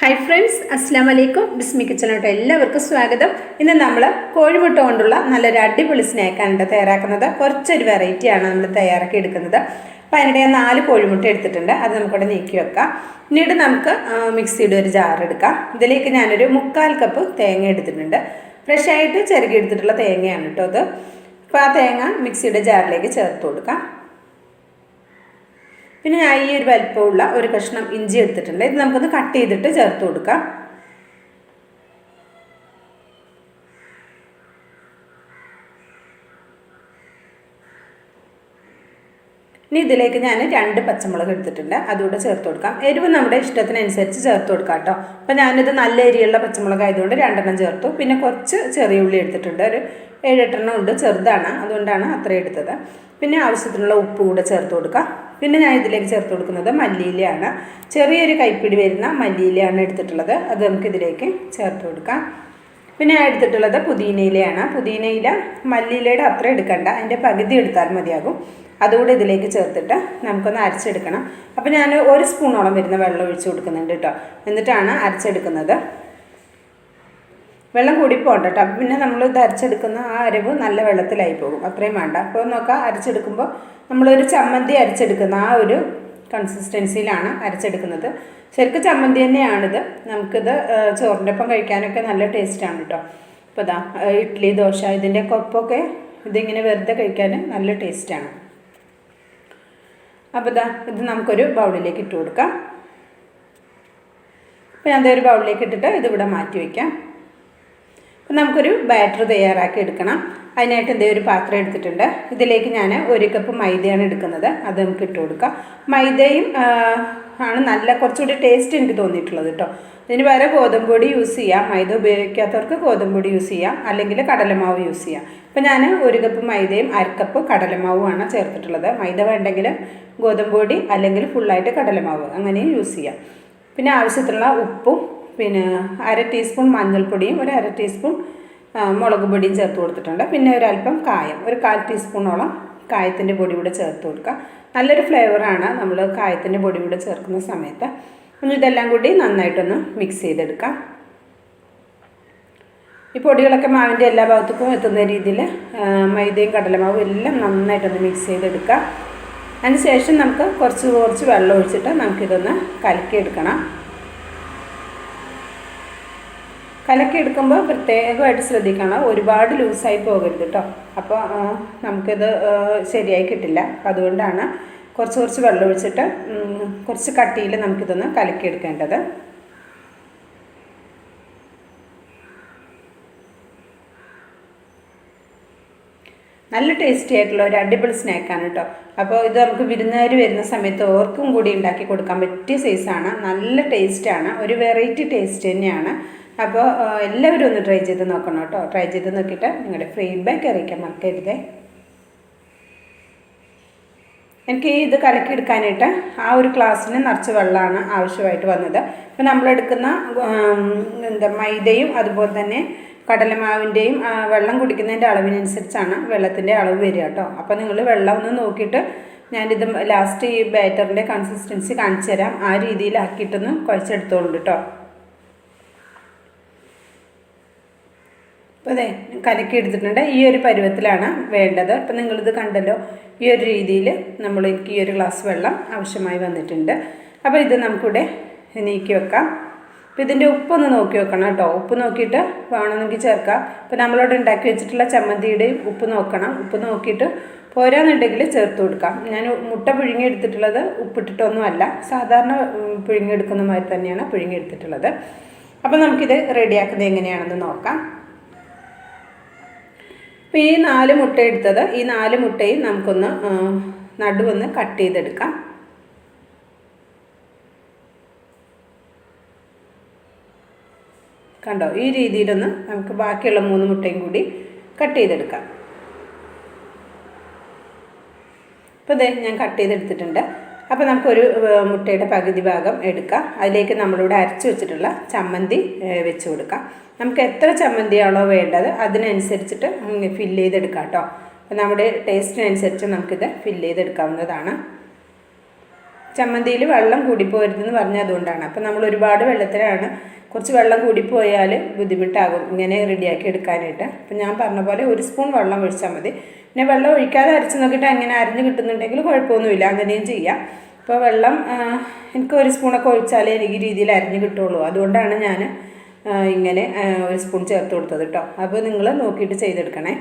Hi friends, അസ്സാം വലൈക്കും. ബിസ്മി കിച്ചണിലോട്ട് എല്ലാവർക്കും സ്വാഗതം. ഇന്ന് നമ്മൾ കോഴിമുട്ട കൊണ്ടുള്ള നല്ലൊരു അടിപൊളി സ്നാക്കാണ് തയ്യാറാക്കുന്നത്. കുറച്ചൊരു വെറൈറ്റിയാണ് നമ്മൾ തയ്യാറാക്കി എടുക്കുന്നത്. അപ്പോൾ അതിനിടെ 4 കോഴിമുട്ട എടുത്തിട്ടുണ്ട്. അത് നമുക്കിവിടെ നീക്കി വെക്കാം. പിന്നീട് നമുക്ക് മിക്സിയുടെ ഒരു ജാർ എടുക്കാം. ഇതിലേക്ക് ഞാനൊരു 3/4 കപ്പ് തേങ്ങ എടുത്തിട്ടുണ്ട്. ഫ്രഷായിട്ട് ചിരകി എടുത്തിട്ടുള്ള തേങ്ങയാണ് കേട്ടോ അത്. അപ്പോൾ ആ തേങ്ങ മിക്സിയുടെ ജാറിലേക്ക് ചേർത്ത് കൊടുക്കാം. പിന്നെ ഞാൻ ഈ ഒരു വലിപ്പമുള്ള ഒരു കഷ്ണം ഇഞ്ചി എടുത്തിട്ടുണ്ട്. ഇത് നമുക്കൊന്ന് കട്ട് ചെയ്തിട്ട് ചേർത്ത് കൊടുക്കാം. ഇനി ഇതിലേക്ക് ഞാൻ 2 പച്ചമുളക് എടുത്തിട്ടുണ്ട്. അതുകൂടെ ചേർത്ത് കൊടുക്കാം. എരിവ് നമ്മുടെ ഇഷ്ടത്തിനനുസരിച്ച് ചേർത്ത് കൊടുക്കാം കേട്ടോ. അപ്പോൾ ഞാനിത് നല്ല എരിയുള്ള പച്ചമുളക് ആയതുകൊണ്ട് 2 ചേർത്തു. പിന്നെ കുറച്ച് ചെറിയ ഉള്ളി എടുത്തിട്ടുണ്ട്. ഒരു 7-8 ഉണ്ട്, ചെറുതാണ്, അതുകൊണ്ടാണ് അത്രയും എടുത്തത്. പിന്നെ ആവശ്യത്തിനുള്ള ഉപ്പ് കൂടെ ചേർത്ത് കൊടുക്കാം. പിന്നെ ഞാൻ ഇതിലേക്ക് ചേർത്ത് കൊടുക്കുന്നത് മല്ലിയിലയാണ്. ചെറിയൊരു കൈപ്പിടി വരുന്ന മല്ലിയിലയാണ് എടുത്തിട്ടുള്ളത്. അത് നമുക്കിതിലേക്ക് ചേർത്ത് കൊടുക്കാം. പിന്നെ ഞാൻ എടുത്തിട്ടുള്ളത് പുതിനയിലയാണ്. പുതിനയില മല്ലിയിലയുടെ അത്ര എടുക്കണ്ട, അതിൻ്റെ പകുതി എടുത്താൽ മതിയാകും. അതുകൂടെ ഇതിലേക്ക് ചേർത്തിട്ട് നമുക്കൊന്ന് അരച്ചെടുക്കണം. അപ്പോൾ ഞാൻ 1 സ്പൂണോളം വരുന്ന വെള്ളം ഒഴിച്ച് കൊടുക്കുന്നുണ്ട് കേട്ടോ. എന്നിട്ടാണ് അരച്ചെടുക്കുന്നത്. വെള്ളം കൂടി പോകണ്ട കേട്ടോ. അപ്പം പിന്നെ നമ്മൾ ഇത് അരച്ചെടുക്കുന്ന ആ അരവ് നല്ല വെള്ളത്തിലായി പോകും. അത്രയും വേണ്ട. അപ്പോൾ നോക്കാം, അരച്ചെടുക്കുമ്പോൾ നമ്മളൊരു ചമ്മന്തി അരച്ചെടുക്കുന്ന ആ ഒരു കൺസിസ്റ്റൻസിയിലാണ് അരച്ചെടുക്കുന്നത്. ശരിക്കും ചമ്മന്തി തന്നെയാണിത്. നമുക്കിത് ചോറിൻ്റെ ഒപ്പം കഴിക്കാനൊക്കെ നല്ല ടേസ്റ്റാണ് കേട്ടോ. അപ്പോൾ ഇതാ ഇഡ്ഡലി, ദോശ ഇതിൻ്റെയൊക്കെ ഒപ്പമൊക്കെ ഇതിങ്ങനെ വെറുതെ കഴിക്കാൻ നല്ല ടേസ്റ്റാണ്. അപ്പോൾ ഇതാ ഇത് നമുക്കൊരു ബൗളിലേക്ക് ഇട്ട് കൊടുക്കാം. അപ്പോൾ ഞാൻ ഒരു ബൗളിലേക്ക് ഇട്ടിട്ട് ഇതിവിടെ മാറ്റി വയ്ക്കാം. അപ്പം നമുക്കൊരു ബാറ്റർ തയ്യാറാക്കി എടുക്കണം. അതിനായിട്ട് ഒരു പാത്രം എടുത്തിട്ടുണ്ട്. ഇതിലേക്ക് ഞാൻ 1 കപ്പ് മൈദയാണ് എടുക്കുന്നത്. അത് നമുക്ക് ഇട്ട് കൊടുക്കാം. മൈദയും ആണ് നല്ല കുറച്ചുകൂടി ടേസ്റ്റ് എനിക്ക് തോന്നിയിട്ടുള്ളത് കേട്ടോ. ഇതിന് പകരം ഗോതമ്പ് പൊടി യൂസ് ചെയ്യാം. മൈദ ഉപയോഗിക്കാത്തവർക്ക് ഗോതമ്പ് പൊടി യൂസ് ചെയ്യാം, അല്ലെങ്കിൽ കടലമാവ് യൂസ് ചെയ്യാം. അപ്പോൾ ഞാൻ 1 കപ്പ് മൈദയും 1/2 കപ്പ് കടലമാവുമാണ് ചേർത്തിട്ടുള്ളത്. മൈദ വേണ്ടെങ്കിൽ ഗോതമ്പ് പൊടി അല്ലെങ്കിൽ ഫുള്ളായിട്ട് കടലമാവ് അങ്ങനെയും യൂസ് ചെയ്യാം. പിന്നെ ആവശ്യത്തിനുള്ള ഉപ്പും പിന്നെ 1/2 ടീസ്പൂൺ മഞ്ഞൾപ്പൊടിയും 1/2 ടീസ്പൂൺ മുളക് പൊടിയും ചേർത്ത് കൊടുത്തിട്ടുണ്ട്. പിന്നെ ഒരല്പം കായം, ഒരു 1/4 ടീസ്പൂണോളം കായത്തിൻ്റെ പൊടി കൂടെ ചേർത്ത് കൊടുക്കുക. നല്ലൊരു ഫ്ലേവറാണ് നമ്മൾ കായത്തിൻ്റെ പൊടി കൂടെ ചേർക്കുന്ന സമയത്ത്. ഇതെല്ലാം കൂടി നന്നായിട്ടൊന്ന് മിക്സ് ചെയ്തെടുക്കാം. ഈ പൊടികളൊക്കെ മാവിൻ്റെ എല്ലാ ഭാഗത്തേക്കും എത്തുന്ന രീതിയിൽ മൈദയും കടലമാവും എല്ലാം നന്നായിട്ടൊന്ന് മിക്സ് ചെയ്തെടുക്കുക. അതിനുശേഷം നമുക്ക് കുറച്ച് വെള്ളം ഒഴിച്ചിട്ട് നമുക്കിതൊന്ന് കലക്കിയെടുക്കണം. കലക്കിയെടുക്കുമ്പോൾ പ്രത്യേകമായിട്ട് ശ്രദ്ധിക്കണം, ഒരുപാട് ലൂസായി പോകരുത് കേട്ടോ. അപ്പോൾ നമുക്കിത് ശരിയായി കിട്ടില്ല. അപ്പോൾ അതുകൊണ്ടാണ് കുറച്ച് വെള്ളം ഒഴിച്ചിട്ട് കുറച്ച് കട്ടിയിൽ നമുക്കിതൊന്ന് കലക്കിയെടുക്കേണ്ടത്. നല്ല ടേസ്റ്റി ആയിട്ടുള്ള ഒരു അടിപൊളി സ്നാക്കാണ് കേട്ടോ. അപ്പോൾ ഇത് നമുക്ക് വിരുന്നുകാർ വരുന്ന സമയത്ത് ഓർക്കും കൂടി ഉണ്ടാക്കി കൊടുക്കാൻ പറ്റിയ സൈസാണ്. നല്ല ടേസ്റ്റാണ്, ഒരു വെറൈറ്റി ടേസ്റ്റ് തന്നെയാണ്. അപ്പോൾ എല്ലാവരും ഒന്ന് ട്രൈ ചെയ്ത് നോക്കണം കേട്ടോ. ട്രൈ ചെയ്ത് നോക്കിയിട്ട് നിങ്ങളുടെ ഫീഡ്ബാക്ക് അറിയിക്കാൻ മറക്കരുതേ. എനിക്ക് ഇത് കലക്കിയെടുക്കാനായിട്ട് ആ ഒരു ഗ്ലാസ്സിന് നിറച്ച് വെള്ളമാണ് ആവശ്യമായിട്ട് വന്നത്. അപ്പോൾ നമ്മളെടുക്കുന്ന മൈദയും അതുപോലെ തന്നെ കടലമാവിൻ്റെയും വെള്ളം കുടിക്കുന്നതിൻ്റെ അളവിനനുസരിച്ചാണ് വെള്ളത്തിൻ്റെ അളവ് വരിക കേട്ടോ. അപ്പോൾ നിങ്ങൾ വെള്ളം ഒന്ന് നോക്കിയിട്ട് ഞാനിത് ലാസ്റ്റ് ഈ ബാറ്ററിൻ്റെ കൺസിസ്റ്റൻസി കാണിച്ചു തരാം. ആ രീതിയിലാക്കിയിട്ടൊന്ന് കുഴച്ചെടുത്തോളൂ കേട്ടോ. അപ്പോൾ അതെ കലക്കി എടുത്തിട്ടുണ്ട്. ഈ ഒരു പരുവത്തിലാണ് വേണ്ടത്. അപ്പോൾ നിങ്ങളിത് കണ്ടല്ലോ, ഈ ഒരു രീതിയിൽ എനിക്ക് ഈ ഒരു ഗ്ലാസ് വെള്ളം ആവശ്യമായി വന്നിട്ടുണ്ട്. അപ്പോൾ ഇത് നമുക്കിവിടെ നീക്കി വെക്കാം. അപ്പോൾ ഇതിൻ്റെ ഉപ്പൊന്ന് നോക്കി വെക്കണം കേട്ടോ. ഉപ്പ് നോക്കിയിട്ട് വേണമെന്നെങ്കിൽ ചേർക്കാം. ഇപ്പോൾ നമ്മളിവിടെ ഉണ്ടാക്കി വെച്ചിട്ടുള്ള ചമ്മന്തിയുടെയും ഉപ്പ് നോക്കണം. ഉപ്പ് നോക്കിയിട്ട് പോരാന്നുണ്ടെങ്കിൽ ചേർത്ത് കൊടുക്കാം. ഞാൻ മുട്ട പുഴുങ്ങിയെടുത്തിട്ടുള്ളത് ഉപ്പിട്ടിട്ടൊന്നുമല്ല, സാധാരണ പുഴുങ്ങിയെടുക്കുന്ന മാതിരി തന്നെയാണ് പുഴുങ്ങിയെടുത്തിട്ടുള്ളത്. അപ്പോൾ നമുക്കിത് റെഡിയാക്കുന്നത് എങ്ങനെയാണെന്ന് നോക്കാം. അപ്പോൾ ഈ 4 മുട്ട എടുത്തത്, ഈ 4 മുട്ടയും നമുക്കൊന്ന് നടുവൊന്ന് കട്ട് ചെയ്തെടുക്കാം. കണ്ടോ, ഈ രീതിയിലൊന്ന് നമുക്ക് ബാക്കിയുള്ള 3 മുട്ടയും കൂടി കട്ട് ചെയ്തെടുക്കാം. അപ്പോൾ ഇതേ ഞാൻ കട്ട് ചെയ്തെടുത്തിട്ടുണ്ട്. അപ്പോൾ നമുക്കൊരു മുട്ടയുടെ പകുതി ഭാഗം എടുക്കാം. അതിലേക്ക് നമ്മളിവിടെ അരച്ച് വെച്ചിട്ടുള്ള ചമ്മന്തി വെച്ച് കൊടുക്കാം. നമുക്ക് എത്ര ചമ്മന്തിയാണോ വേണ്ടത് അതിനനുസരിച്ചിട്ട് ഫില്ല് ചെയ്തെടുക്കാം കേട്ടോ. അപ്പോൾ നമ്മുടെ ടേസ്റ്റിനനുസരിച്ച് നമുക്കിത് ഫില്ല് ചെയ്തെടുക്കാവുന്നതാണ്. ചമ്മന്തിയിൽ വെള്ളം കൂടിപ്പോരുതെന്ന് പറഞ്ഞാൽ അതുകൊണ്ടാണ്. അപ്പോൾ നമ്മൾ ഒരുപാട് വെള്ളത്തിലാണ്, കുറച്ച് വെള്ളം കൂടിപ്പോയാൽ ബുദ്ധിമുട്ടാകും ഇങ്ങനെ റെഡിയാക്കി എടുക്കാനായിട്ട്. അപ്പം ഞാൻ പറഞ്ഞ പോലെ 1 സ്പൂൺ വെള്ളം ഒഴിച്ചാൽ മതി. പിന്നെ വെള്ളം ഒഴിക്കാതെ അരച്ച് നോക്കിയിട്ട് അങ്ങനെ അരിഞ്ഞ് കിട്ടുന്നുണ്ടെങ്കിൽ കുഴപ്പമൊന്നുമില്ല, അങ്ങനെയും ചെയ്യാം. അപ്പോൾ വെള്ളം എനിക്ക് 1 സ്പൂണൊക്കെ ഒഴിച്ചാലേ എനിക്ക് ഈ രീതിയിൽ അരിഞ്ഞ് കിട്ടുള്ളൂ. അതുകൊണ്ടാണ് ഞാൻ ഇങ്ങനെ 1 സ്പൂൺ ചേർത്ത് കൊടുത്തത് കേട്ടോ. അപ്പോൾ നിങ്ങൾ നോക്കിയിട്ട് ചെയ്തെടുക്കണേ.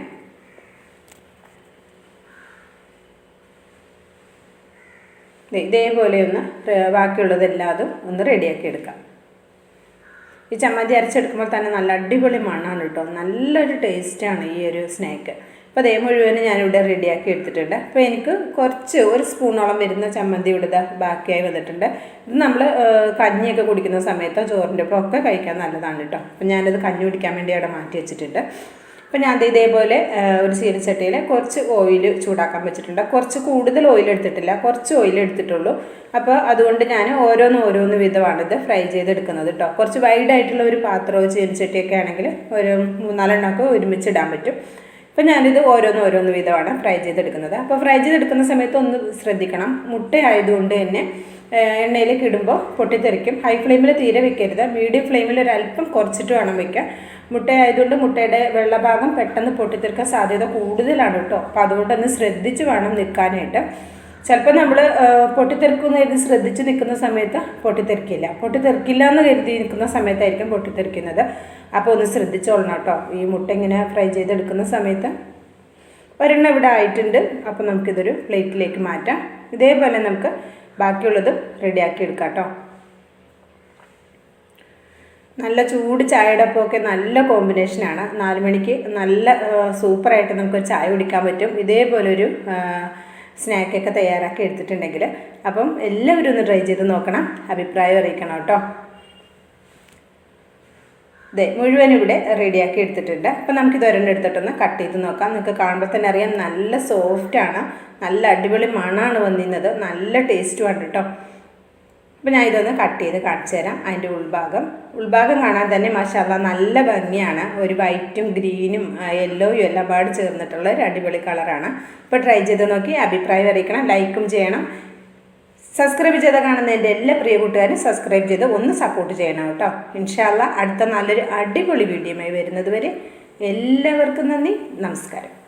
ഇതേപോലെ ഒന്ന് ബാക്കിയുള്ളതെല്ലാതും ഒന്ന് റെഡിയാക്കി എടുക്കാം. ഈ ചമ്മന്തി അരച്ചെടുക്കുമ്പോൾ തന്നെ നല്ല അടിപൊളി മണമാണ് കേട്ടോ, നല്ലൊരു ടേസ്റ്റാണ് ഈ ഒരു സ്നാക്ക്. അപ്പോൾ അതേ മുഴുവനും ഞാനിവിടെ റെഡിയാക്കി എടുത്തിട്ടുണ്ട്. അപ്പോൾ എനിക്ക് കുറച്ച് 1 സ്പൂണോളം വരുന്ന ചമ്മന്തി ഇവിടെ ബാക്കിയായി വന്നിട്ടുണ്ട്. ഇത് നമ്മൾ കഞ്ഞിയൊക്കെ കുടിക്കുന്ന സമയത്തോ ചോറിൻ്റെ ഒപ്പം ഒക്കെ കഴിക്കാൻ നല്ലതാണ് കേട്ടോ. അപ്പോൾ ഞാനത് കഞ്ഞി കുടിക്കാൻ വേണ്ടി അവിടെ മാറ്റി വെച്ചിട്ടുണ്ട്. അപ്പോൾ ഞാൻ ഇതേപോലെ ഒരു ചീനച്ചട്ടിയിൽ കുറച്ച് ഓയിൽ ചൂടാക്കാൻ വെച്ചിട്ടുണ്ട്. കുറച്ച് കൂടുതൽ ഓയിൽ എടുത്തിട്ടില്ല, കുറച്ച് ഓയിൽ എടുത്തിട്ടുള്ളൂ. അപ്പോൾ അതുകൊണ്ട് ഞാൻ ഓരോന്ന് വിധമാണിത് ഫ്രൈ ചെയ്തെടുക്കുന്നത് കേട്ടോ. കുറച്ച് വൈഡായിട്ടുള്ള ഒരു പാത്രമോ ചീനച്ചട്ടിയൊക്കെ ആണെങ്കിൽ ഒരു 3-4 എണ്ണമൊക്കെ ഒരുമിച്ചിടാൻ പറ്റും. അപ്പോൾ ഞാനിത് ഓരോന്ന് വിധമാണ് ഫ്രൈ ചെയ്തെടുക്കുന്നത്. അപ്പോൾ ഫ്രൈ ചെയ്തെടുക്കുന്ന സമയത്ത് ഒന്ന് ശ്രദ്ധിക്കണം, മുട്ട ആയതുകൊണ്ട് തന്നെ എണ്ണയിലേക്ക് ഇടുമ്പോൾ പൊട്ടിത്തെറിക്കും. ഹൈ ഫ്ലെയിമിൽ തീരെ വെക്കരുത്, മീഡിയം ഫ്ലെയിമിൽ ഒരല്പം കുറച്ചിട്ട് വേണം വയ്ക്കാൻ. മുട്ട ആയതുകൊണ്ട് മുട്ടയുടെ വെള്ളഭാഗം പെട്ടെന്ന് പൊട്ടിത്തെറിക്കാൻ സാധ്യത കൂടുതലാണ് കേട്ടോ. അപ്പോൾ അതുകൊണ്ടൊന്ന് ശ്രദ്ധിച്ച് വേണം നിൽക്കാനായിട്ട്. ചിലപ്പോൾ നമ്മൾ പൊട്ടിത്തെറിക്കുന്ന കരുതി ശ്രദ്ധിച്ച് നിൽക്കുന്ന സമയത്ത് പൊട്ടിത്തെറിക്കില്ല എന്ന് കരുതി നിൽക്കുന്ന സമയത്തായിരിക്കും പൊട്ടിത്തെറിക്കുന്നത്. അപ്പോൾ ഒന്ന് ശ്രദ്ധിച്ചോളണം കേട്ടോ. ഈ മുട്ട ഇങ്ങനെ ഫ്രൈ ചെയ്തെടുക്കുന്ന സമയത്ത് ഒരെണ്ണം ഇവിടെ ആയിട്ടുണ്ട്. അപ്പോൾ നമുക്കിതൊരു പ്ലേറ്റിലേക്ക് മാറ്റാം. ഇതേപോലെ നമുക്ക് ബാക്കിയുള്ളതും റെഡിയാക്കി എടുക്കാം കേട്ടോ. നല്ല ചൂട് ചായയുടെ ഒപ്പമൊക്കെ നല്ല കോമ്പിനേഷനാണ്. 4 മണിക്ക് നല്ല സൂപ്പറായിട്ട് നമുക്ക് ചായ കുടിക്കാൻ പറ്റും ഇതേപോലൊരു സ്നാക്കൊക്കെ തയ്യാറാക്കി എടുത്തിട്ടുണ്ടെങ്കിൽ. അപ്പം എല്ലാവരും ഒന്ന് ട്രൈ ചെയ്ത് നോക്കണം, അഭിപ്രായം അറിയിക്കണം കേട്ടോ. മുഴുവനും ഇവിടെ റെഡിയാക്കി എടുത്തിട്ടുണ്ട്. അപ്പം നമുക്കിത് ഒരെണ്ണം എടുത്തിട്ടൊന്ന് കട്ട് ചെയ്ത് നോക്കാം. നിങ്ങൾക്ക് കാണുമ്പോൾ തന്നെ അറിയാം നല്ല സോഫ്റ്റാണ്, നല്ല അടിപൊളി മണമാണ് വന്നിരുന്നത്, നല്ല ടേസ്റ്റുമാണ് കേട്ടോ. അപ്പോൾ ഞാൻ ഇതൊന്ന് കട്ട് ചെയ്ത് കാണിച്ചു തരാം. അതിൻ്റെ ഉൾഭാഗം കാണാൻ തന്നെ മാഷാല്ലാ നല്ല ഭംഗിയാണ്. ഒരു വൈറ്റും ഗ്രീനും യെല്ലോയും എല്ലാം പാട് ചേർന്നിട്ടുള്ള ഒരു അടിപൊളി കളറാണ്. അപ്പോൾ ട്രൈ ചെയ്ത് നോക്കി അഭിപ്രായം അറിയിക്കണം, ലൈക്കും ചെയ്യണം. സബ്സ്ക്രൈബ് ചെയ്ത് കാണുന്ന എൻ്റെ എല്ലാ പ്രിയ കൂട്ടുകാരും സബ്സ്ക്രൈബ് ചെയ്ത് ഒന്ന് സപ്പോർട്ട് ചെയ്യണം കേട്ടോ. ഇൻഷാ അല്ലാ അടുത്ത നല്ലൊരു അടിപൊളി വീഡിയോയുമായി വരുന്നത് വരെ എല്ലാവർക്കും നന്ദി, നമസ്കാരം.